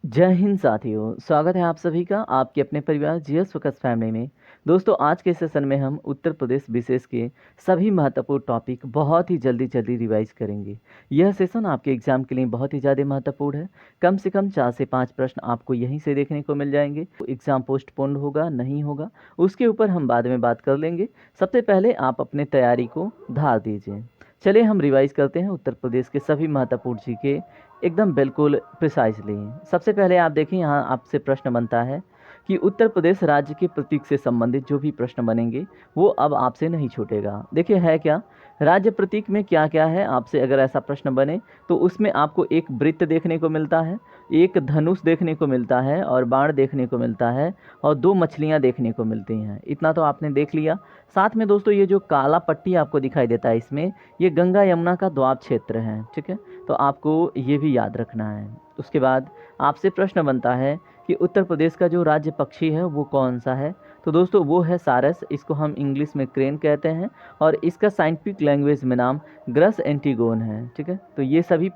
जय हिंद साथियों, स्वागत है आप सभी का आपके अपने परिवार जीएस फोकस फैमिली में। दोस्तों, आज के सेशन में हम उत्तर प्रदेश विशेष के सभी महत्वपूर्ण टॉपिक बहुत ही जल्दी जल्दी रिवाइज करेंगे। यह सेशन आपके एग्जाम के लिए बहुत ही ज़्यादा महत्वपूर्ण है। कम से कम 4 से 5 प्रश्न आपको यहीं से देखने को मिल जाएंगे। एग्ज़ाम पोस्टपोन्ड होगा नहीं होगा उसके ऊपर हम बाद में बात कर लेंगे। सबसे पहले आप अपने तैयारी को धार दीजिए। चलिए हम रिवाइज करते हैं उत्तर प्रदेश के सभी महत्वपूर्ण जीके एकदम बिल्कुल प्रिसाइजली। सबसे पहले आप देखिए, यहाँ आपसे प्रश्न बनता है कि उत्तर प्रदेश राज्य के प्रतीक से संबंधित जो भी प्रश्न बनेंगे वो अब आपसे नहीं छूटेगा। देखिए है क्या, राज्य प्रतीक में क्या क्या है, आपसे अगर ऐसा प्रश्न बने तो उसमें आपको एक वृत्त देखने को मिलता है, एक धनुष देखने को मिलता है और बाण देखने को मिलता है और 2 मछलियाँ देखने को मिलती हैं। इतना तो आपने देख लिया। साथ में दोस्तों ये जो काला पट्टी आपको दिखाई देता है इसमें, ये गंगा यमुना का द्वाब क्षेत्र है, ठीक है। तो आपको ये भी याद रखना है। उसके बाद आपसे प्रश्न बनता है कि उत्तर प्रदेश का जो राज्य पक्षी है वो कौन सा है। तो दोस्तों वो है सारस, इसको हम इंग्लिश में क्रेन कहते हैं और इसका साइंटिफिक लैंग्वेज में नाम ग्रस एंटीगोन है, ठीक है। तो ये सभी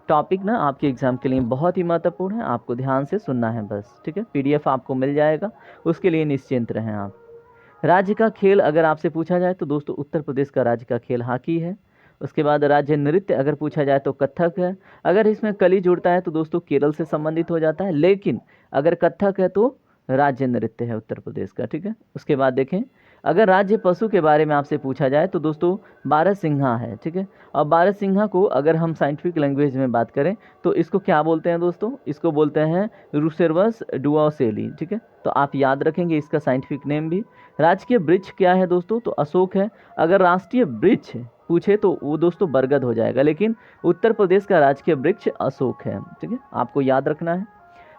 टॉपिक ना आपके एग्जाम के लिए बहुत ही महत्वपूर्ण है, आपको ध्यान से सुनना है बस, ठीक है। पीडीएफ आपको मिल जाएगा, उसके लिए निश्चिंत रहें आप। राज्य का खेल अगर आपसे पूछा जाए तो दोस्तों उत्तर प्रदेश का राज्य का खेल हॉकी है। उसके बाद राज्य नृत्य अगर पूछा जाए तो कथक है। अगर इसमें कली जुड़ता है तो दोस्तों केरल से संबंधित हो जाता है, लेकिन अगर कथक है तो राज्य नृत्य है उत्तर प्रदेश का, ठीक है। उसके बाद देखें, अगर राज्य पशु के बारे में आपसे पूछा जाए तो दोस्तों बारहसिंघा है, ठीक है। और बारहसिंघा को अगर हम साइंटिफिक लैंग्वेज में बात करें तो इसको क्या बोलते हैं दोस्तों, इसको बोलते हैं रूसेरवस डुआसेली, ठीक है। तो आप याद रखेंगे इसका साइंटिफिक नेम भी। राजकीय वृक्ष क्या है दोस्तों, तो अशोक है। अगर राष्ट्रीय वृक्ष पूछे तो वो दोस्तों बरगद हो जाएगा, लेकिन उत्तर प्रदेश का राजकीय वृक्ष अशोक है, ठीक है, आपको याद रखना है।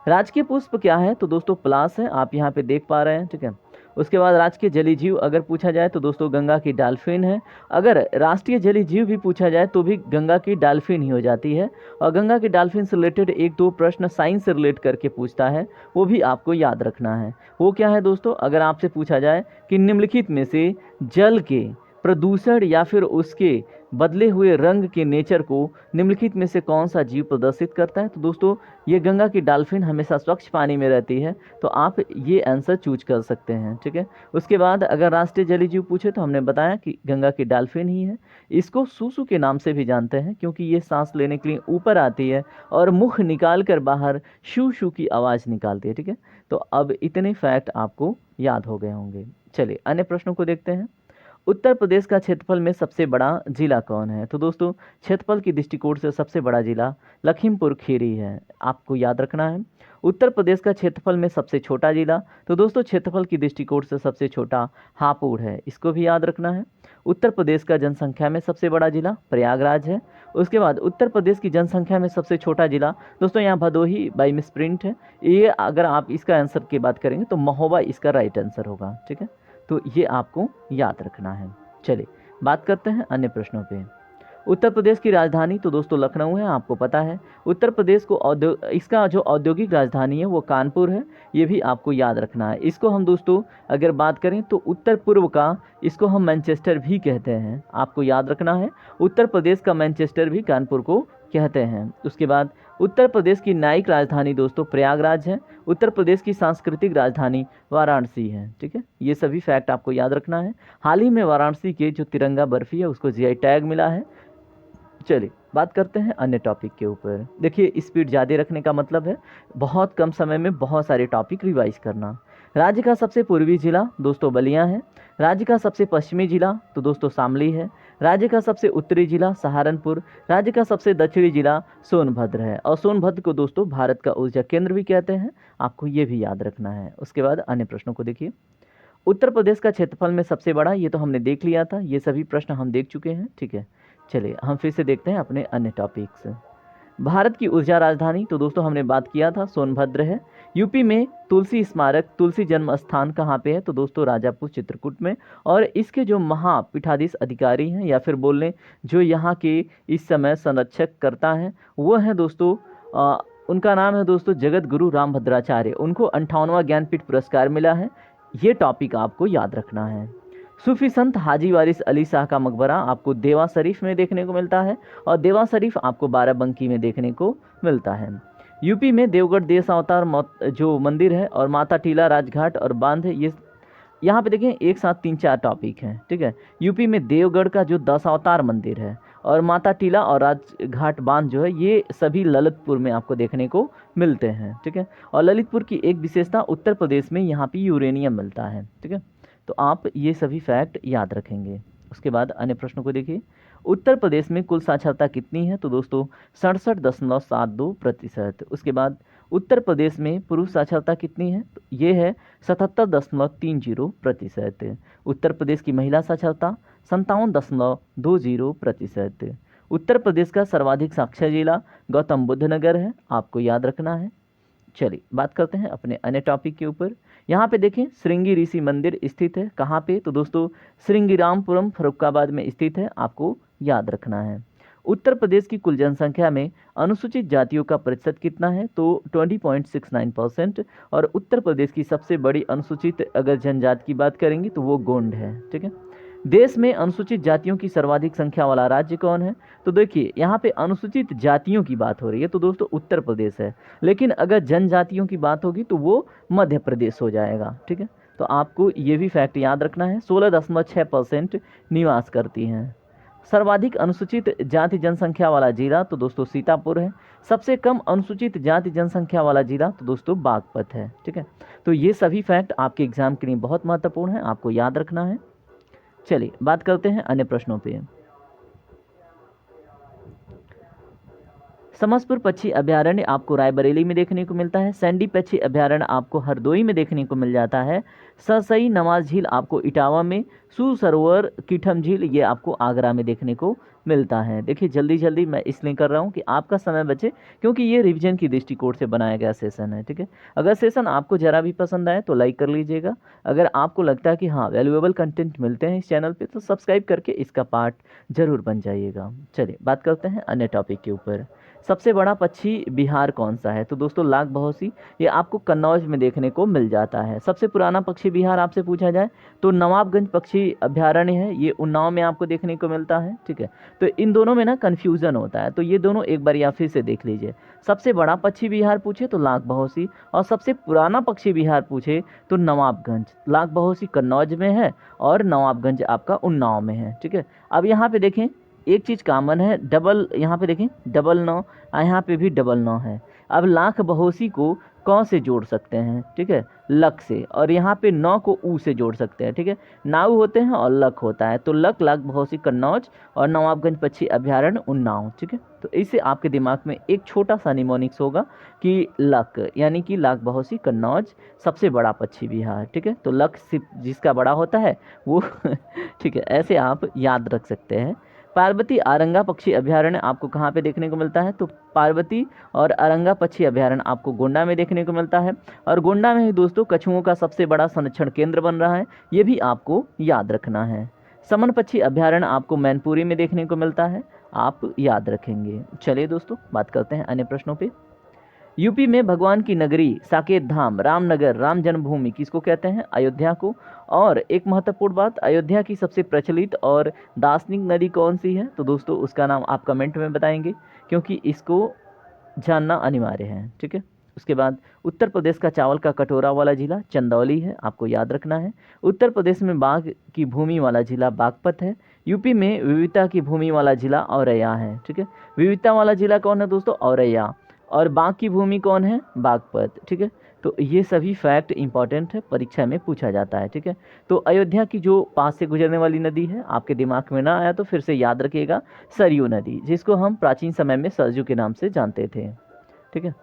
राजकीय पुष्प क्या है, तो दोस्तों पलाश है, आप यहाँ पे देख पा रहे हैं, ठीक है। उसके बाद राजकीय जलीय जीव अगर पूछा जाए तो दोस्तों गंगा की डॉल्फिन है। अगर राष्ट्रीय जलीय जीव भी पूछा जाए तो भी गंगा की डॉल्फिन ही हो जाती है। और गंगा की डॉल्फिन से रिलेटेड 1-2 प्रश्न साइंस से रिलेट करके पूछता है, वो भी आपको याद रखना है। वो क्या है दोस्तों, अगर आपसे पूछा जाए कि निम्नलिखित में से जल के प्रदूषण या फिर उसके बदले हुए रंग के नेचर को निम्नलिखित में से कौन सा जीव प्रदर्शित करता है, तो दोस्तों ये गंगा की डॉल्फिन हमेशा स्वच्छ पानी में रहती है, तो आप ये आंसर चूज कर सकते हैं, ठीक है। उसके बाद अगर राष्ट्रीय जलीय जीव पूछे तो हमने बताया कि गंगा की डॉल्फिन ही है। इसको सूसू के नाम से भी जानते हैं क्योंकि ये सांस लेने के लिए ऊपर आती है और मुख निकाल कर बाहर शू शू की आवाज़ निकालती है, ठीक है। तो अब इतने फैक्ट आपको याद हो गए होंगे। चलिए अन्य प्रश्नों को देखते हैं। उत्तर प्रदेश का क्षेत्रफल में सबसे बड़ा जिला कौन है, तो दोस्तों क्षेत्रफल की दृष्टिकोण से सबसे बड़ा जिला लखीमपुर खीरी है, आपको याद रखना है। उत्तर प्रदेश का क्षेत्रफल में सबसे छोटा जिला, तो दोस्तों क्षेत्रफल की दृष्टिकोण से सबसे छोटा हापुड़ है, इसको भी याद रखना है। उत्तर प्रदेश का जनसंख्या में सबसे बड़ा जिला प्रयागराज है। उसके बाद उत्तर प्रदेश की जनसंख्या में सबसे छोटा जिला दोस्तों यहाँ भदोही बाई मिसप्रिंट है। ये अगर आप इसका आंसर की बात करेंगे तो महोबा इसका राइट आंसर होगा, ठीक है। तो ये आपको याद रखना है। चलिए बात करते हैं अन्य प्रश्नों पे। उत्तर प्रदेश की राजधानी तो दोस्तों लखनऊ है, आपको पता है। उत्तर प्रदेश को इसका जो औद्योगिक राजधानी है वो कानपुर है, ये भी आपको याद रखना है। इसको हम दोस्तों अगर बात करें तो उत्तर पूर्व का इसको हम मैनचेस्टर भी कहते हैं, आपको याद रखना है। उत्तर प्रदेश का मैनचेस्टर भी कानपुर को कहते हैं। उसके बाद उत्तर प्रदेश की न्यायिक राजधानी दोस्तों प्रयागराज है। उत्तर प्रदेश की सांस्कृतिक राजधानी वाराणसी है, ठीक है। ये सभी फैक्ट आपको याद रखना है। हाल ही में वाराणसी के जो तिरंगा बर्फी है उसको जीआई टैग मिला है। चलिए बात करते हैं अन्य टॉपिक के ऊपर। देखिए स्पीड ज़्यादा रखने का मतलब है बहुत कम समय में बहुत सारे टॉपिक रिवाइज करना। राज्य का सबसे पूर्वी जिला दोस्तों बलिया है। राज्य का सबसे पश्चिमी जिला तो दोस्तों शामली है। राज्य का सबसे उत्तरी जिला सहारनपुर। राज्य का सबसे दक्षिणी जिला सोनभद्र है और सोनभद्र को दोस्तों भारत का ऊर्जा केंद्र भी कहते हैं, आपको ये भी याद रखना है। उसके बाद अन्य प्रश्नों को देखिए। उत्तर प्रदेश का क्षेत्रफल में सबसे बड़ा, ये तो हमने देख लिया था, ये सभी प्रश्न हम देख चुके हैं, ठीक है। चलिए हम फिर से देखते हैं अपने अन्य टॉपिक्स। भारत की ऊर्जा राजधानी तो दोस्तों हमने बात किया था सोनभद्र है। यूपी में तुलसी स्मारक तुलसी जन्म स्थान कहाँ पे है, तो दोस्तों राजापुर चित्रकूट में। और इसके जो महापीठाधीश अधिकारी हैं या फिर बोल लें जो यहाँ के इस समय संरक्षक करता है वो है दोस्तों उनका नाम है दोस्तों जगत गुरु रामभद्राचार्य। उनको 58वां ज्ञानपीठ पुरस्कार मिला है, ये टॉपिक आपको याद रखना है। सूफी संत हाजी वारिस अली शाह का मकबरा आपको देवा शरीफ में देखने को मिलता है और देवा शरीफ आपको बाराबंकी में देखने को मिलता है। यूपी में देवगढ़ देश अवतार जो मंदिर है और माता टीला राजघाट और बांध है, ये यहाँ पे देखें एक साथ 3-4 टॉपिक हैं, ठीक है। यूपी में देवगढ़ का जो 10 अवतार मंदिर है और माता टीला और राजघाट बांध जो है, ये सभी ललितपुर में आपको देखने को मिलते हैं, ठीक है। और ललितपुर की एक विशेषता, उत्तर प्रदेश में यहाँ पे यूरेनियम मिलता है, ठीक है। तो आप ये सभी फैक्ट याद रखेंगे। उसके बाद अन्य प्रश्नों को देखिए। उत्तर प्रदेश में कुल साक्षरता कितनी है? तो दोस्तों 67.72%। उसके बाद उत्तर प्रदेश में पुरुष साक्षरता कितनी है? तो ये है 77.30%। उत्तर प्रदेश की महिला साक्षरता 57.20%। उत्तर प्रदेश का सर्वाधिक साक्षर जिला गौतम बुद्ध नगर है, आपको याद रखना है। चलिए बात करते हैं अपने अन्य टॉपिक के ऊपर। यहाँ पे देखें श्रृंगी ऋषि मंदिर स्थित है, कहाँ पे? तो दोस्तों श्रृंगीरामपुरम फर्रुखाबाद में स्थित है, आपको याद रखना है। उत्तर प्रदेश की कुल जनसंख्या में अनुसूचित जातियों का प्रतिशत कितना है? तो 20.69%। और उत्तर प्रदेश की सबसे बड़ी अनुसूचित अगर जनजाति की बात करेंगे तो वो गोंड है, ठीक है। देश में अनुसूचित जातियों की सर्वाधिक संख्या वाला राज्य कौन है? तो देखिए यहाँ पे अनुसूचित जातियों की बात हो रही है तो दोस्तों उत्तर प्रदेश है, लेकिन अगर जनजातियों की बात होगी तो वो मध्य प्रदेश हो जाएगा, ठीक है। तो आपको ये भी फैक्ट याद रखना है। 16.6% निवास करती हैं। सर्वाधिक अनुसूचित जाति जनसंख्या वाला जिला तो दोस्तों सीतापुर है। सबसे कम अनुसूचित जाति जनसंख्या वाला जिला तो दोस्तों बागपत है, ठीक है। तो ये सभी फैक्ट आपके एग्जाम के लिए बहुत महत्वपूर्ण है, आपको याद रखना है। चलिए बात करते हैं अन्य प्रश्नों पे। समसपुर पक्षी अभयारण्य आपको रायबरेली में देखने को मिलता है। सैंडी पक्षी अभयारण्य आपको हरदोई में देखने को मिल जाता है। सरसई नवाज झील आपको इटावा में। सू सरोवर कीठम झील ये आपको आगरा में देखने को मिलता है। देखिए जल्दी जल्दी मैं इसलिए कर रहा हूँ कि आपका समय बचे, क्योंकि ये रिवीजन की दृष्टिकोण से बनाया गया सेशन है, ठीक है। अगर सेशन आपको ज़रा भी पसंद आए तो लाइक कर लीजिएगा। अगर आपको लगता है कि हाँ वैल्यूएबल कंटेंट मिलते हैं इस चैनल पे तो सब्सक्राइब करके इसका पार्ट जरूर बन जाइएगा। चलिए बात करते हैं अन्य टॉपिक के ऊपर। सबसे बड़ा पक्षी बिहार कौन सा है? तो दोस्तों लाख बहोसी, ये आपको कन्नौज में देखने को मिल जाता है। सबसे पुराना पक्षी बिहार आपसे पूछा जाए तो नवाबगंज पक्षी अभयारण्य है, ये उन्नाव में आपको देखने को मिलता है, ठीक है। तो इन दोनों में ना कन्फ्यूज़न होता है, तो ये दोनों एक बार या फिर से देख लीजिए। सबसे बड़ा पक्षी बिहार पूछे तो लाख बहोसी, और सबसे पुराना पक्षी बिहार पूछे तो नवाबगंज। लाख बहोसी कन्नौज में है और नवाबगंज आपका उन्नाव में है, ठीक है। अब यहाँ पे देखें एक चीज़ कॉमन है, डबल, यहाँ पे देखें डबल नौ, यहाँ पे भी डबल नौ है। अब लाख बहोसी को कौ से जोड़ सकते हैं, ठीक है, लक से, और यहाँ पे नौ को ऊ से जोड़ सकते हैं, ठीक है। नाऊ होते हैं और लक होता है, तो लक लाख बहोसी कन्नौज और नवाबगंज पक्षी अभयारण्य उन्नाव, ठीक है। तो इससे आपके दिमाग में एक छोटा सा निमोनिक्स होगा कि लक यानी कि लाख बहोसी कन्नौज सबसे बड़ा पक्षी बिहार, ठीक है। तो लक सिर्फ जिसका बड़ा होता है वो ठीक है, ऐसे आप याद रख सकते हैं। पार्वती आरंगा पक्षी अभयारण्य आपको कहाँ पे देखने को मिलता है? तो पार्वती और आरंगा पक्षी अभयारण्य आपको गोंडा में देखने को मिलता है, और गोंडा में ही दोस्तों कछुओं का सबसे बड़ा संरक्षण केंद्र बन रहा है, ये भी आपको याद रखना है। समन पक्षी अभयारण्य आपको मैनपुरी में देखने को मिलता है, आप याद रखेंगे। चलिए दोस्तों बात करते हैं अन्य प्रश्नों पे। यूपी में भगवान की नगरी साकेत धाम रामनगर राम जन्मभूमि किसको कहते हैं? अयोध्या को। और एक महत्वपूर्ण बात, अयोध्या की सबसे प्रचलित और दार्शनिक नदी कौन सी है? तो दोस्तों उसका नाम आप कमेंट में बताएंगे, क्योंकि इसको जानना अनिवार्य है, ठीक है। उसके बाद उत्तर प्रदेश का चावल का कटोरा वाला जिला चंदौली है, आपको याद रखना है। उत्तर प्रदेश में बाघ की भूमि वाला जिला बागपत है। यूपी में विविधता की भूमि वाला जिला औरैया है, ठीक है। विविधता वाला जिला कौन है दोस्तों? औरैया। और बाघ की भूमि कौन है? बागपत, ठीक है। तो ये सभी फैक्ट इंपॉर्टेंट है, परीक्षा में पूछा जाता है, ठीक है। तो अयोध्या की जो पास से गुजरने वाली नदी है, आपके दिमाग में ना आया तो फिर से याद रखिएगा, सरयू नदी, जिसको हम प्राचीन समय में सरजू के नाम से जानते थे, ठीक है।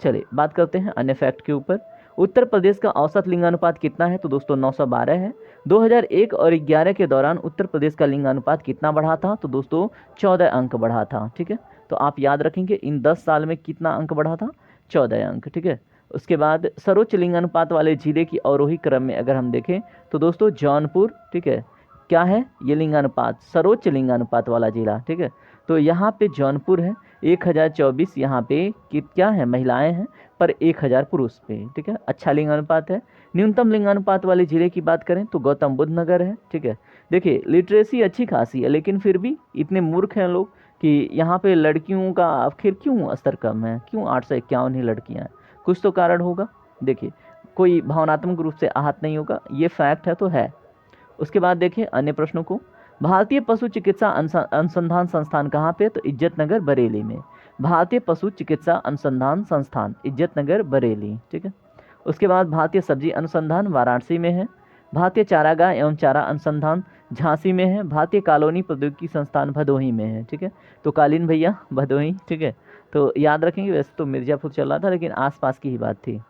चलिए बात करते हैं अन्य फैक्ट के ऊपर। उत्तर प्रदेश का औसत लिंगानुपात कितना है? तो दोस्तों 912 है। 2001 और 11 के दौरान उत्तर प्रदेश का लिंगानुपात कितना बढ़ा था? तो दोस्तों 14 अंक बढ़ा था, ठीक है। तो आप याद रखेंगे इन 10 साल में कितना अंक बढ़ा था? 14 अंक, ठीक है। उसके बाद सर्वोच्च लिंगानुपात वाले जिले की अवरोही क्रम में अगर हम देखें तो दोस्तों जौनपुर, ठीक है, क्या है ये लिंगानुपात? सर्वोच्च लिंगानुपात वाला जिला, ठीक है। तो यहाँ पे जौनपुर है 1024, यहाँ पे क्या है? महिलाएं हैं पर 1000 पुरुष पे, ठीक है, अच्छा लिंगानुपात है। न्यूनतम लिंगानुपात वाले जिले की बात करें तो गौतम बुद्ध नगर है, ठीक है। देखिए लिटरेसी अच्छी खासी है, लेकिन फिर भी इतने मूर्ख हैं लोग कि यहाँ पे लड़कियों का आखिर क्यों स्तर कम है, क्यों 851 ही लड़कियाँ हैं? कुछ तो कारण होगा। देखिए, कोई भावनात्मक रूप से आहत नहीं होगा, ये फैक्ट है तो है। उसके बाद देखिए अन्य प्रश्नों को। भारतीय पशु चिकित्सा अनुसंधान संस्थान कहाँ पे? तो इज्जतनगर बरेली में। भारतीय पशु चिकित्सा अनुसंधान संस्थान इज्जतनगर बरेली, ठीक है। उसके बाद भारतीय सब्जी अनुसंधान वाराणसी में है। भारतीय चारागाह एवं चारा अनुसंधान झांसी में है। भारतीय कॉलोनी प्रौद्योगिकी संस्थान भदोही में है, ठीक है। तो कालीन भैया भदोही, ठीक है। तो याद रखेंगे, वैसे तो मिर्जापुर चल रहा था लेकिन आसपास की ही बात थी।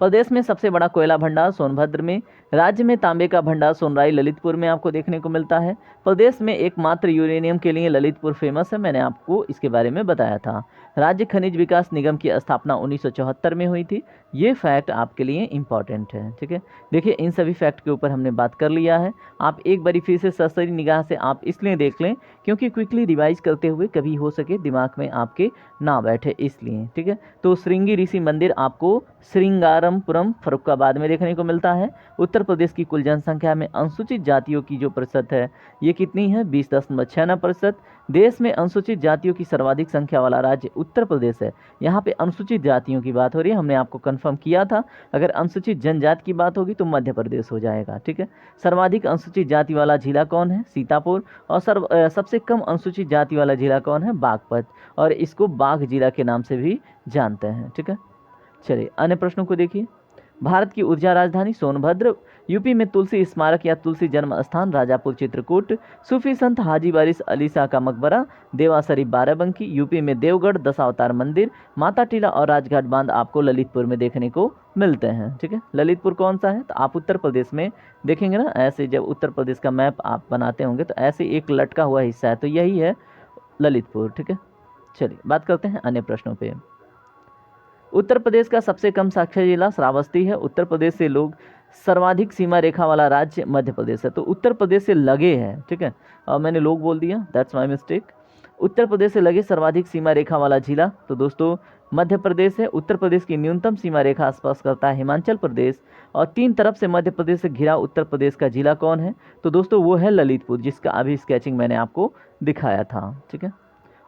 प्रदेश में सबसे बड़ा कोयला भंडार सोनभद्र में। राज्य में तांबे का भंडार सोनराई ललितपुर में आपको देखने को मिलता है। प्रदेश में एकमात्र यूरेनियम के लिए ललितपुर फेमस है, मैंने आपको इसके बारे में बताया था। राज्य खनिज विकास निगम की स्थापना 1974 में हुई थी। ये फैक्ट आपके लिए इंपॉर्टेंट है, ठीक है। देखिए इन सभी फैक्ट के ऊपर हमने बात कर लिया है। आप एक बारी फिर से सरसरी निगाह से आप इसलिए देख लें क्योंकि क्विकली रिवाइज करते हुए कभी हो सके दिमाग में आपके ना बैठे, इसलिए, ठीक है। तो श्रृंगी ऋषि मंदिर आपको श्रृंगारमपुरम फर्रुखाबाद में देखने को मिलता है। उत्तर प्रदेश की कुल जनसंख्या में अनुसूचित जातियों की जो प्रतिशत है ये कितनी है? 20.96%। देश में अनुसूचित जातियों की सर्वाधिक संख्या वाला राज्य उत्तर प्रदेश है। यहाँ पे अनुसूचित जातियों की बात हो रही है, हमने आपको कंफर्म किया था। अगर अनुसूचित जनजाति की बात होगी तो मध्य प्रदेश हो जाएगा, ठीक है। सर्वाधिक अनुसूचित जाति वाला जिला कौन है? सीतापुर। और सबसे कम अनुसूचित जाति वाला जिला कौन है? बागपत। और इसको बाघ जिला के नाम से भी जानते हैं, ठीक है। चलिए अन्य प्रश्नों को देखिए। भारत की ऊर्जा राजधानी सोनभद्र। यूपी में तुलसी स्मारक या तुलसी जन्म स्थान राजापुर चित्रकूट। सूफी संत हाजी वारिस अली शाह का मकबरा देवा शरीफ बाराबंकी। यूपी में देवगढ़ दशावतार मंदिर। माता टीला और राजघाट बांध आपको ललितपुर में देखने को मिलते हैं, ठीक है। ललितपुर कौन सा है? तो आप उत्तर प्रदेश में देखेंगे ना, ऐसे जब उत्तर प्रदेश का मैप आप बनाते होंगे तो ऐसे एक लटका हुआ हिस्सा है, तो यही है ललितपुर, ठीक है। चलिए बात करते हैं अन्य प्रश्नों पे। उत्तर प्रदेश का सबसे कम साक्षर जिला श्रावस्ती है। उत्तर प्रदेश से लोग सर्वाधिक सीमा रेखा वाला राज्य मध्य प्रदेश है, तो उत्तर प्रदेश से लगे हैं, ठीक है। और मैंने लोग बोल दिया, that's my mistake. Uttar Pradesh से लगे सर्वाधिक सीमा रेखा वाला जिला तो दोस्तों मध्य प्रदेश है। उत्तर प्रदेश की न्यूनतम सीमा रेखा आसपास करता है हिमाचल प्रदेश। और तीन तरफ से मध्य प्रदेश से घिरा उत्तर प्रदेश का जिला कौन है? तो दोस्तों वो है ललितपुर, जिसका अभी स्केचिंग मैंने आपको दिखाया था, ठीक है।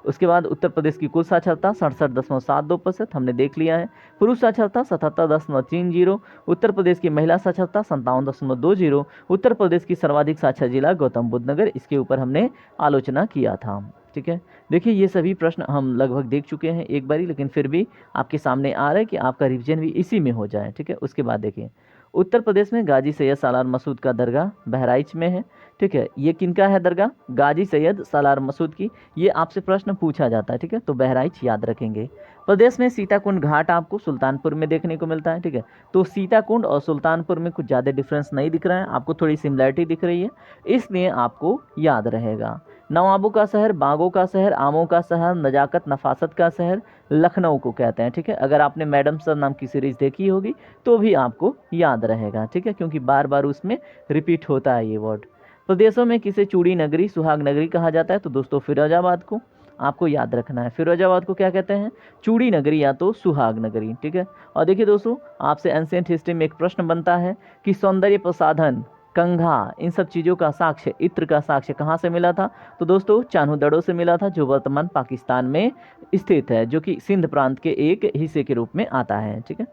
उसके बाद उत्तर प्रदेश की कुल साक्षरता 67.72% हमने देख लिया है। पुरुष साक्षरता 77.30। उत्तर प्रदेश की महिला साक्षरता 57.20। उत्तर प्रदेश की सर्वाधिक साक्षर जिला गौतम बुद्ध नगर, इसके ऊपर हमने आलोचना किया था, ठीक है। देखिए ये सभी प्रश्न हम लगभग देख चुके हैं एक बारी, लेकिन फिर भी आपके सामने आ रहा है कि आपका रिवीजन भी इसी में हो जाए, ठीक है। उसके बाद देखिए उत्तर प्रदेश में गाजी सैयद सालार मसूद का दरगाह बहराइच में है, ठीक है। ये किनका है दरगाह? गाजी सैयद सालार मसूद की। ये आपसे प्रश्न पूछा जाता है, ठीक है, तो बहराइच याद रखेंगे। प्रदेश में सीताकुंड घाट आपको सुल्तानपुर में देखने को मिलता है, ठीक है। तो सीताकुंड और सुल्तानपुर में कुछ ज़्यादा डिफरेंस नहीं दिख रहा है, आपको थोड़ी सिमिलैरिटी दिख रही है, इसलिए आपको याद रहेगा। नवाबों का शहर, बागों का शहर, आमों का शहर, नजाकत नफासत का शहर लखनऊ को कहते हैं, ठीक है। अगर आपने मैडम सर नाम की सीरीज देखी होगी तो भी आपको याद रहेगा, ठीक है, क्योंकि बार बार उसमें रिपीट होता है ये वर्ड। प्रदेशों में किसे चूड़ी नगरी सुहाग नगरी कहा जाता है? तो दोस्तों फिरोजाबाद को आपको याद रखना है। फिरोजाबाद को क्या कहते हैं? चूड़ी नगरी या तो सुहाग नगरी, ठीक है। और देखिए दोस्तों आपसे एंशिएंट हिस्ट्री में एक प्रश्न बनता है कि सौंदर्य प्रसाधन, कंघा, इन सब चीज़ों का साक्ष्य, इत्र का साक्ष्य कहाँ से मिला था? तो दोस्तों चान्होदड़ो से मिला था, जो वर्तमान पाकिस्तान में स्थित है, जो कि सिंध प्रांत के एक हिस्से के रूप में आता है, ठीक है।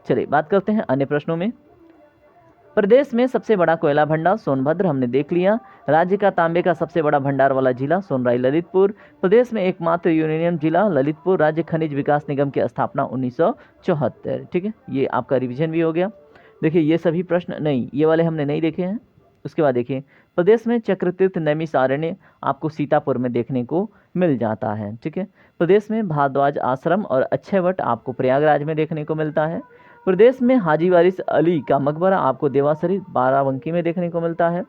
चलिए बात करते हैं अन्य प्रश्नों में। प्रदेश में सबसे बड़ा कोयला भंडार सोनभद्र हमने देख लिया। राज्य का तांबे का सबसे बड़ा भंडार वाला जिला सोनराई ललितपुर। प्रदेश में एकमात्र यूरेनियम जिला ललितपुर। राज्य खनिज विकास निगम की स्थापना 1974, ठीक है। ये आपका रिवीजन भी हो गया। देखिए ये सभी प्रश्न नहीं, ये वाले हमने नहीं देखे हैं। उसके बाद देखिए प्रदेश में चक्रतीर्थ नैमिषारण्य आपको सीतापुर में देखने को मिल जाता है, ठीक है। प्रदेश में भारद्वाज आश्रम और अक्षयवट आपको प्रयागराज में देखने को मिलता है। प्रदेश में हाजी वारिस अली का मकबरा आपको देवासरी बाराबंकी में देखने को मिलता है।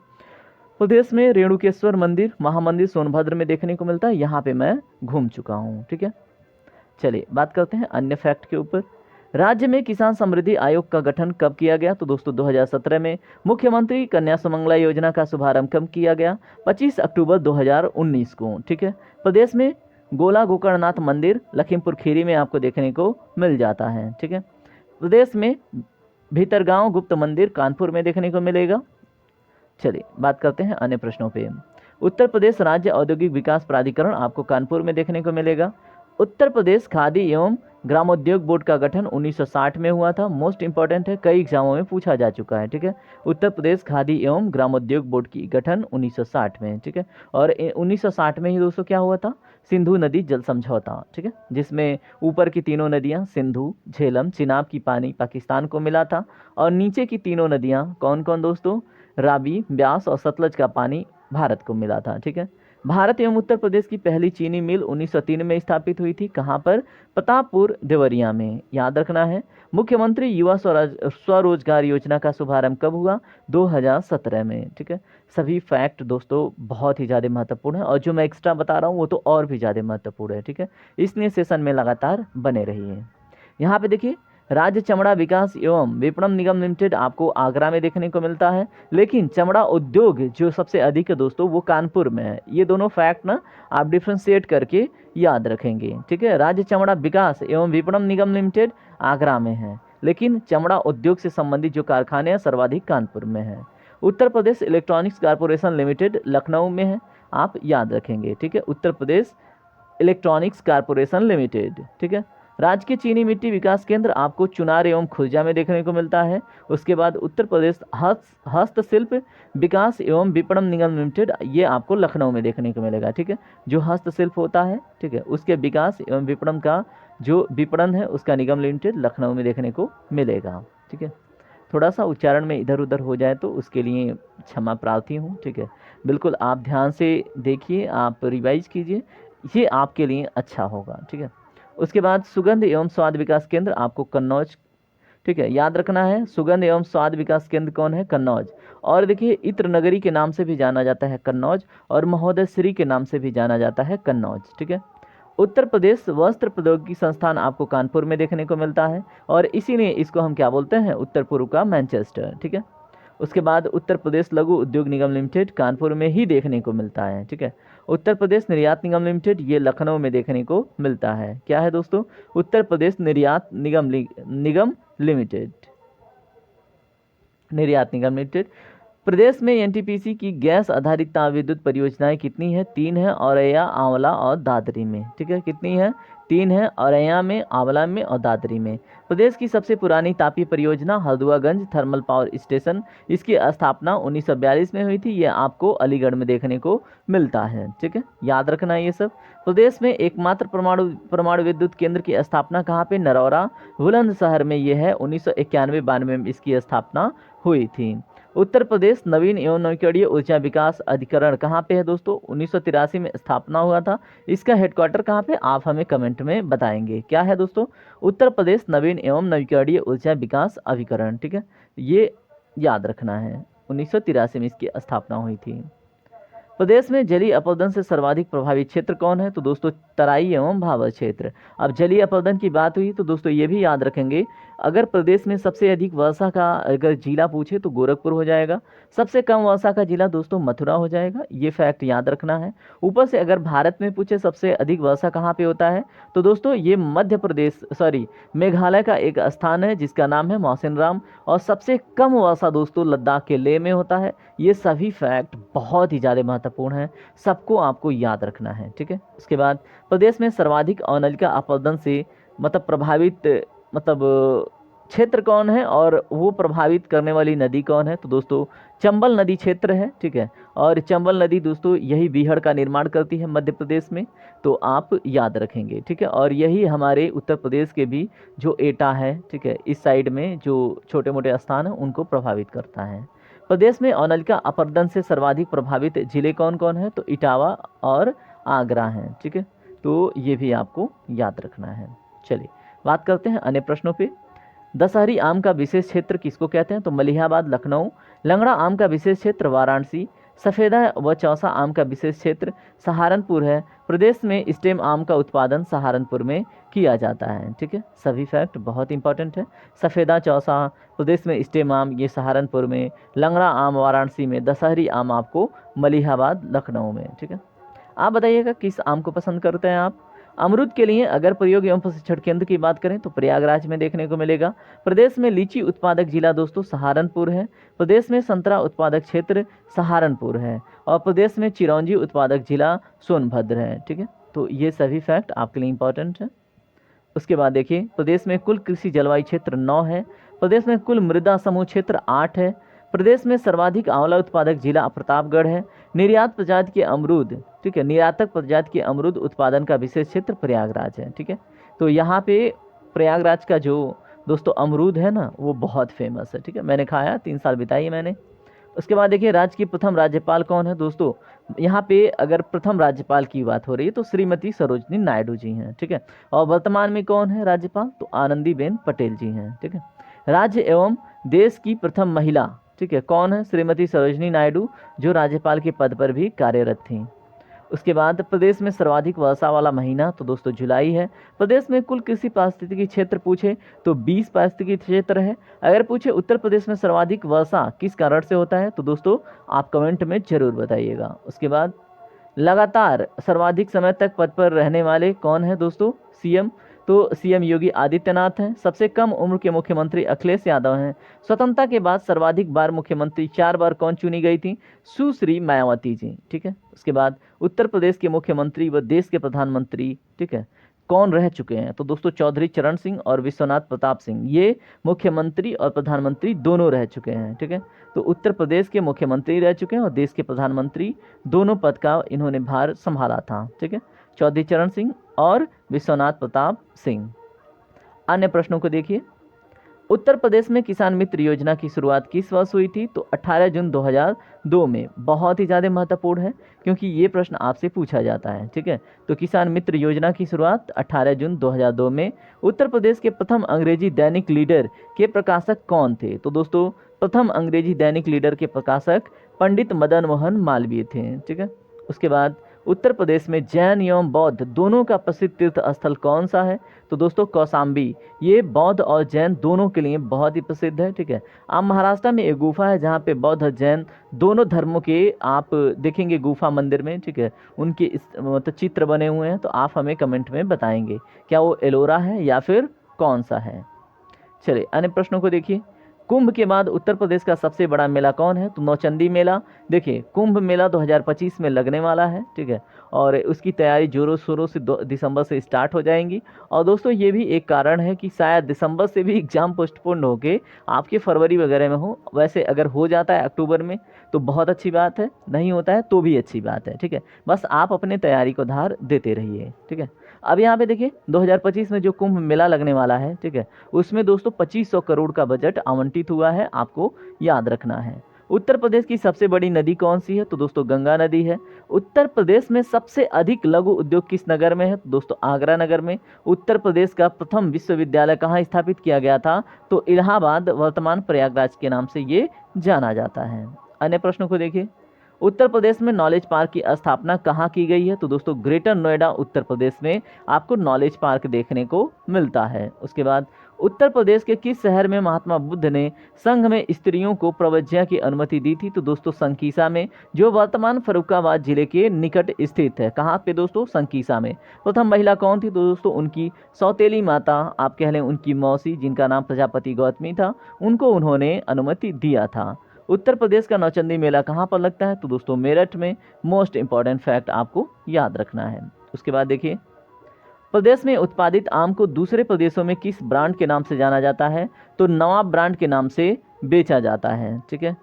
प्रदेश में रेणुकेश्वर मंदिर महामंदिर सोनभद्र में देखने को मिलता है, यहाँ पे मैं घूम चुका हूँ, ठीक है। चलिए बात करते हैं अन्य फैक्ट के ऊपर। राज्य में किसान समृद्धि आयोग का गठन कब किया गया? तो दोस्तों 2017 में। मुख्यमंत्री कन्या सुमंगला योजना का शुभारंभ कब किया गया? 25 अक्टूबर 2019 को, ठीक है। प्रदेश में गोला गोकर्णनाथ मंदिर लखीमपुर खीरी में आपको देखने को मिल जाता है, ठीक है। प्रदेश में भीतरगांव गुप्त मंदिर कानपुर में देखने को मिलेगा। चलिए बात करते हैं अन्य प्रश्नों पे। उत्तर प्रदेश राज्य औद्योगिक विकास प्राधिकरण आपको कानपुर में देखने को मिलेगा। उत्तर प्रदेश खादी एवं ग्रामोद्योग बोर्ड का गठन 1960 में हुआ था। मोस्ट इंपॉर्टेंट है, कई एग्जामों में पूछा जा चुका है, ठीक है। उत्तर प्रदेश खादी एवं ग्रामोद्योग बोर्ड की गठन 1960 में, ठीक है। और 1960 में ही दोस्तों क्या हुआ था, सिंधु नदी जल समझौता, ठीक है, जिसमें ऊपर की तीनों नदियां सिंधु, झेलम, चिनाब की पानी पाकिस्तान को मिला था और नीचे की तीनों नदियां कौन कौन दोस्तों, रावी, ब्यास और सतलज का पानी भारत को मिला था, ठीक है। भारत एवं उत्तर प्रदेश की पहली चीनी मिल 1903 में स्थापित हुई थी। कहाँ पर, प्रतापपुर देवरिया में, याद रखना है। मुख्यमंत्री युवा स्वरोजगार योजना का शुभारंभ कब हुआ, 2017 में, ठीक है। सभी फैक्ट दोस्तों बहुत ही ज़्यादा महत्वपूर्ण है और जो मैं एक्स्ट्रा बता रहा हूँ वो तो और भी ज़्यादा महत्वपूर्ण है, ठीक है। इसलिए सेशन में लगातार बने रहिए। यहाँ पे देखिए, राज्य चमड़ा विकास एवं विपणन निगम लिमिटेड आपको आगरा में देखने को मिलता है, लेकिन चमड़ा उद्योग जो सबसे अधिक है दोस्तों वो कानपुर में है। ये दोनों फैक्ट ना आप डिफ्रेंशिएट करके याद रखेंगे, ठीक है। राज्य चमड़ा विकास एवं विपणन निगम लिमिटेड आगरा में है, लेकिन चमड़ा उद्योग से संबंधित जो कारखाने हैं सर्वाधिक कानपुर में है। Uttar Pradesh electronics corporation limited Lucknow में है, आप याद रखेंगे, ठीक है। Uttar Pradesh electronics corporation limited, ठीक है। राजकीय चीनी मिट्टी विकास केंद्र आपको चुनार एवं खुर्जा में देखने को मिलता है। उसके बाद उत्तर प्रदेश हस्तशिल्प विकास एवं विपणन निगम लिमिटेड, ये आपको लखनऊ में देखने को मिलेगा, ठीक है। जो हस्तशिल्प होता है, ठीक है, उसके विकास एवं विपणन का जो विपणन है उसका निगम लिमिटेड लखनऊ में देखने को मिलेगा, ठीक है। थोड़ा सा उच्चारण में इधर उधर हो जाए तो उसके लिए क्षमा प्रार्थी हूँ, ठीक है। बिल्कुल आप ध्यान से देखिए, आप रिवाइज कीजिए, ये आपके लिए अच्छा होगा, ठीक है। उसके बाद सुगंध एवं स्वाद विकास केंद्र आपको कन्नौज, ठीक है, याद रखना है। सुगंध एवं स्वाद विकास केंद्र कौन है, कन्नौज। और देखिए इत्र नगरी के नाम से भी जाना जाता है कन्नौज, और महोदय श्री के नाम से भी जाना जाता है कन्नौज, ठीक है। उत्तर प्रदेश वस्त्र प्रौद्योगिकी संस्थान आपको कानपुर में देखने को मिलता है और इसीलिए इसको हम क्या बोलते हैं, उत्तर पूर्व का मैनचेस्टर, ठीक है। उसके बाद उत्तर प्रदेश लघु उद्योग निगम लिमिटेड कानपुर में ही देखने को मिलता है, ठीक है। उत्तर प्रदेश निर्यात निगम लिमिटेड ये लखनऊ में देखने को मिलता है। क्या है दोस्तों, उत्तर प्रदेश निर्यात निगम लिमिटेड, निर्यात निगम लिमिटेड। प्रदेश में एनटीपीसी की गैस आधारित तापविद्युत परियोजनाएं कितनी है, 3 है, औरैया, आंवला और दादरी में, ठीक है। कितनी है, 3 है, औरैया में, आंवला में और दादरी में। प्रदेश की सबसे पुरानी तापीय परियोजना हल्द्वागंज थर्मल पावर स्टेशन, इसकी स्थापना 1942 में हुई थी। ये आपको अलीगढ़ में देखने को मिलता है, ठीक है, याद रखना ये सब। प्रदेश में एकमात्र परमाणु विद्युत केंद्र की स्थापना कहाँ पे, नरौरा बुलंदशहर में ये है, 1991-92 में इसकी स्थापना हुई थी। उत्तर प्रदेश नवीन एवं नवीकरणीय ऊर्जा विकास अधिकरण कहाँ पे है दोस्तों, 1983 में स्थापना हुआ था। इसका हेडक्वार्टर कहाँ पे, आप हमें कमेंट में बताएंगे। क्या है दोस्तों, उत्तर प्रदेश नवीन एवं नवीकरणीय ऊर्जा विकास अभिकरण, ठीक है, ये याद रखना है। 1983 में इसकी स्थापना हुई थी। प्रदेश में जलीय अपरदन से सर्वाधिक प्रभावित क्षेत्र कौन है, तो दोस्तों तराई एवं भाबर क्षेत्र। अब जलीय अपरदन की बात हुई तो दोस्तों ये भी याद रखेंगे, अगर प्रदेश में सबसे अधिक वर्षा का अगर जिला पूछे तो गोरखपुर हो जाएगा, सबसे कम वर्षा का जिला दोस्तों मथुरा हो जाएगा, ये फैक्ट याद रखना है। ऊपर से अगर भारत में पूछे सबसे अधिक वर्षा कहाँ पे होता है, तो दोस्तों ये मध्य प्रदेश मेघालय का एक स्थान है जिसका नाम है मौसिनराम, और सबसे कम वर्षा दोस्तों लद्दाख के लेह में होता है। ये सभी फैक्ट बहुत ही ज़्यादा महत्वपूर्ण है, सबको आपको याद रखना है, ठीक है। उसके बाद प्रदेश में सर्वाधिक अवनलिका अपरदन से प्रभावित क्षेत्र कौन है और वो प्रभावित करने वाली नदी कौन है, तो दोस्तों चंबल नदी क्षेत्र है, ठीक है। और चंबल नदी दोस्तों यही बीहड़ का निर्माण करती है मध्य प्रदेश में, तो आप याद रखेंगे, ठीक है। और यही हमारे उत्तर प्रदेश के भी जो एटा है, ठीक है, इस साइड में जो छोटे मोटे स्थान हैं उनको प्रभावित करता है। प्रदेश में अवनलिका अपरदन से सर्वाधिक प्रभावित जिले कौन कौन है, तो इटावा और आगरा हैं, ठीक है। तो ये भी आपको याद रखना है। चलिए बात करते हैं अन्य प्रश्नों पे। दशहरी आम का विशेष क्षेत्र किसको कहते हैं, तो मलिहाबाद लखनऊ। लंगड़ा आम का विशेष क्षेत्र वाराणसी। सफ़ेदा व चौसा आम का विशेष क्षेत्र सहारनपुर है। प्रदेश में स्टेम आम का उत्पादन सहारनपुर में किया जाता है, ठीक है। सभी फैक्ट बहुत इंपॉर्टेंट है। सफ़ेदा चौसा प्रदेश में, स्टेम आम ये सहारनपुर में, लंगड़ा आम वाराणसी में, दशहरी आम आपको मलिहाबाद लखनऊ में, ठीक है। आप बताइएगा किस आम को पसंद करते हैं आप। अमरूद के लिए अगर प्रयोग एवं प्रशिक्षण केंद्र की बात करें तो प्रयागराज में देखने को मिलेगा। प्रदेश में लीची उत्पादक जिला दोस्तों सहारनपुर है। प्रदेश में संतरा उत्पादक क्षेत्र सहारनपुर है। और प्रदेश में चिरौंजी उत्पादक जिला सोनभद्र है। ठीक है, तो ये सभी फैक्ट आपके लिए इंपॉर्टेंट है। उसके बाद देखिए, प्रदेश में कुल कृषि जलवायु क्षेत्र 9 है। प्रदेश में कुल मृदा समूह क्षेत्र 8 है। प्रदेश में सर्वाधिक आंवला उत्पादक जिला प्रतापगढ़ है। निर्यात प्रजाति के अमरूद, ठीक है, निर्यातक प्रजाति के अमरूद उत्पादन का विशेष क्षेत्र प्रयागराज है। ठीक है, तो यहाँ पे प्रयागराज का जो दोस्तों अमरूद है ना, वो बहुत फेमस है। ठीक है, मैंने खाया, 3 साल बिताई है मैंने। उसके बाद देखिए, राज्य की प्रथम राज्यपाल कौन है दोस्तों। यहाँ पे अगर प्रथम राज्यपाल की बात हो रही है तो श्रीमती सरोजनी नायडू जी हैं। ठीक है, और वर्तमान में कौन है राज्यपाल, तो आनंदीबेन पटेल जी हैं। ठीक है, राज्य एवं देश की प्रथम महिला, ठीक है, कौन है, श्रीमती सरोजनी नायडू, जो राज्यपाल के पद पर भी कार्यरत थीं। उसके बाद प्रदेश में सर्वाधिक वर्षा वाला महीना तो दोस्तों जुलाई है। प्रदेश में कुल कृषि पारिस्थितिकी क्षेत्र पूछे तो 20 पारिस्थितिकी क्षेत्र है। अगर पूछे उत्तर प्रदेश में सर्वाधिक वर्षा किस कारण से होता है तो दोस्तों आप कमेंट में जरूर बताइएगा। उसके बाद लगातार सर्वाधिक समय तक पद पर रहने वाले कौन है दोस्तों, सीएम, तो सीएम योगी आदित्यनाथ हैं। सबसे कम उम्र के मुख्यमंत्री अखिलेश यादव हैं। स्वतंत्रता के बाद सर्वाधिक बार मुख्यमंत्री 4 बार कौन चुनी गई थी, सुश्री मायावती जी। ठीक है, उसके बाद उत्तर प्रदेश के मुख्यमंत्री व देश के प्रधानमंत्री, ठीक है, कौन रह चुके हैं तो दोस्तों चौधरी चरण सिंह और विश्वनाथ प्रताप सिंह, ये मुख्यमंत्री और प्रधानमंत्री दोनों रह चुके हैं। ठीक है, तो उत्तर प्रदेश के मुख्यमंत्री रह चुके हैं और देश के प्रधानमंत्री, दोनों पद का इन्होंने भार संभाला था। ठीक है, चौधरी चरण सिंह और विश्वनाथ प्रताप सिंह। अन्य प्रश्नों को देखिए, उत्तर प्रदेश में किसान मित्र योजना की शुरुआत किस वर्ष हुई थी तो 18 जून 2002 में। बहुत ही ज़्यादा महत्वपूर्ण है क्योंकि ये प्रश्न आपसे पूछा जाता है। ठीक है, तो किसान मित्र योजना की शुरुआत 18 जून 2002 में। उत्तर प्रदेश के प्रथम अंग्रेजी दैनिक लीडर के प्रकाशक कौन थे तो दोस्तों प्रथम अंग्रेजी दैनिक लीडर के प्रकाशक पंडित मदन मोहन मालवीय थे। ठीक है, उसके बाद उत्तर प्रदेश में जैन एवं बौद्ध दोनों का प्रसिद्ध तीर्थ स्थल कौन सा है तो दोस्तों कौशाम्बी, ये बौद्ध और जैन दोनों के लिए बहुत ही प्रसिद्ध है। ठीक है, आप महाराष्ट्र में एक गुफा है जहाँ पे बौद्ध और जैन दोनों धर्मों के आप देखेंगे गुफा मंदिर में। ठीक है, उनके मतलब चित्र बने हुए हैं, तो आप हमें कमेंट में बताएंगे क्या वो एलोरा है या फिर कौन सा है। चलिए अन्य प्रश्नों को देखिए, कुंभ के बाद उत्तर प्रदेश का सबसे बड़ा मेला कौन है तो नौचंदी मेला। देखिए कुंभ मेला 2025 में लगने वाला है। ठीक है, और उसकी तैयारी जोरों शोरों से दिसंबर से स्टार्ट हो जाएंगी। और दोस्तों ये भी एक कारण है कि शायद दिसंबर से भी एग्ज़ाम पोस्टपोन होके आपके फरवरी वगैरह में हो। वैसे अगर हो जाता है अक्टूबर में तो बहुत अच्छी बात है, नहीं होता है तो भी अच्छी बात है। ठीक है, बस आप अपने तैयारी को धार देते रहिए। ठीक है, अब यहाँ पे देखिए 2025 में जो कुंभ मेला लगने वाला है, ठीक है, उसमें दोस्तों 2500 करोड़ का बजट आवंटित हुआ है, आपको याद रखना है। उत्तर प्रदेश की सबसे बड़ी नदी कौन सी है तो दोस्तों गंगा नदी है। उत्तर प्रदेश में सबसे अधिक लघु उद्योग किस नगर में है तो दोस्तों आगरा नगर में। उत्तर प्रदेश का प्रथम विश्वविद्यालय कहाँ स्थापित किया गया था तो इलाहाबाद, वर्तमान प्रयागराज के नाम से ये जाना जाता है। अन्य प्रश्नों को देखिए, उत्तर प्रदेश में नॉलेज पार्क की स्थापना कहाँ की गई है तो दोस्तों ग्रेटर नोएडा उत्तर प्रदेश में आपको नॉलेज पार्क देखने को मिलता है। उसके बाद उत्तर प्रदेश के किस शहर में महात्मा बुद्ध ने संघ में स्त्रियों को प्रवज्ञा की अनुमति दी थी तो दोस्तों संकीसा में, जो वर्तमान फर्रुखाबाद जिले के निकट स्थित है। कहाँ पे दोस्तों, संकीसा में। प्रथम महिला कौन थी तो दोस्तों उनकी सौतेली माता, आप कह लें उनकी मौसी, जिनका नाम प्रजापति गौतमी था, उनको उन्होंने अनुमति दिया था। उत्तर प्रदेश का नौचंदी मेला कहाँ पर लगता है तो दोस्तों मेरठ में। मोस्ट इंपॉर्टेंट फैक्ट आपको याद रखना है। उसके बाद देखिए, प्रदेश में उत्पादित आम को दूसरे प्रदेशों में किस ब्रांड के नाम से जाना जाता है तो नवाब ब्रांड के नाम से बेचा जाता है। ठीक है,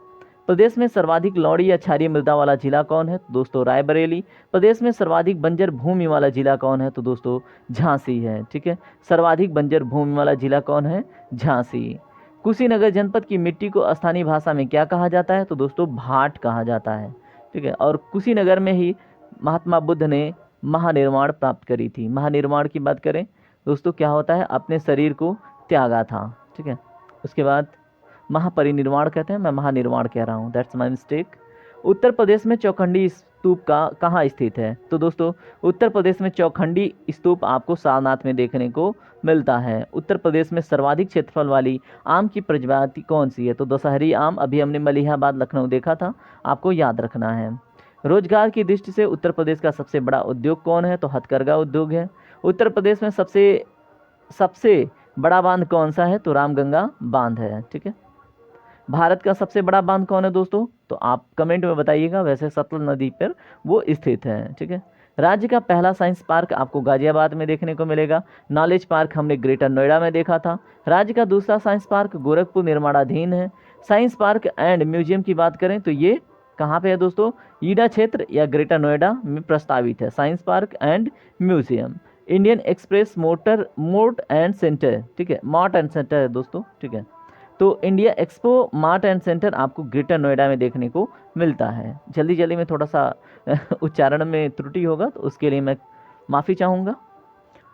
प्रदेश में सर्वाधिक लौड़ी या क्षारीय मृदा वाला जिला कौन है तो दोस्तों रायबरेली। प्रदेश में सर्वाधिक बंजर भूमि वाला जिला कौन है तो दोस्तों झांसी है। ठीक है, सर्वाधिक बंजर भूमि वाला जिला कौन है, झांसी। कुशीनगर जनपद की मिट्टी को स्थानीय भाषा में क्या कहा जाता है तो दोस्तों भाट कहा जाता है। ठीक है, और कुशीनगर में ही महात्मा बुद्ध ने महानिर्वाण प्राप्त करी थी। महानिर्वाण की बात करें दोस्तों क्या होता है, अपने शरीर को त्यागा था। ठीक है, उसके बाद महापरिनिर्वाण कहते हैं, मैं महानिर्वाण कह रहा हूँ, that's my mistake. Uttar Pradesh में चौखंडी स्तूप का कहाँ स्थित है तो दोस्तों उत्तर प्रदेश में चौखंडी स्तूप आपको सारनाथ में देखने को मिलता है। उत्तर प्रदेश में सर्वाधिक क्षेत्रफल वाली आम की प्रजाति कौन सी है तो दशहरी आम। अभी हमने मलिहाबाद लखनऊ देखा था, आपको याद रखना है। रोजगार की दृष्टि से उत्तर प्रदेश का सबसे बड़ा उद्योग कौन है तो हथकरघा उद्योग है। उत्तर प्रदेश में सबसे बड़ा बांध कौन सा है? तो रामगंगा बांध है। ठीक है। भारत का सबसे बड़ा बांध कौन है दोस्तों? तो आप कमेंट में बताइएगा। वैसे सतलज नदी पर वो स्थित है। ठीक है। राज्य का पहला साइंस पार्क आपको गाजियाबाद में देखने को मिलेगा। नॉलेज पार्क हमने ग्रेटर नोएडा में देखा था। राज्य का दूसरा साइंस पार्क गोरखपुर निर्माणाधीन है। साइंस पार्क एंड म्यूजियम की बात करें तो ये कहाँ पे है दोस्तों? ईडा क्षेत्र या ग्रेटर नोएडा में प्रस्तावित है science park and museum. Indian express मोट एंड सेंटर, ठीक है, मार्ट एंड सेंटर है दोस्तों। ठीक है। तो India expo mart and centre आपको ग्रेटर नोएडा में देखने को मिलता है। जल्दी जल्दी में थोड़ा सा उच्चारण में त्रुटि होगा तो उसके लिए मैं माफ़ी चाहूँगा।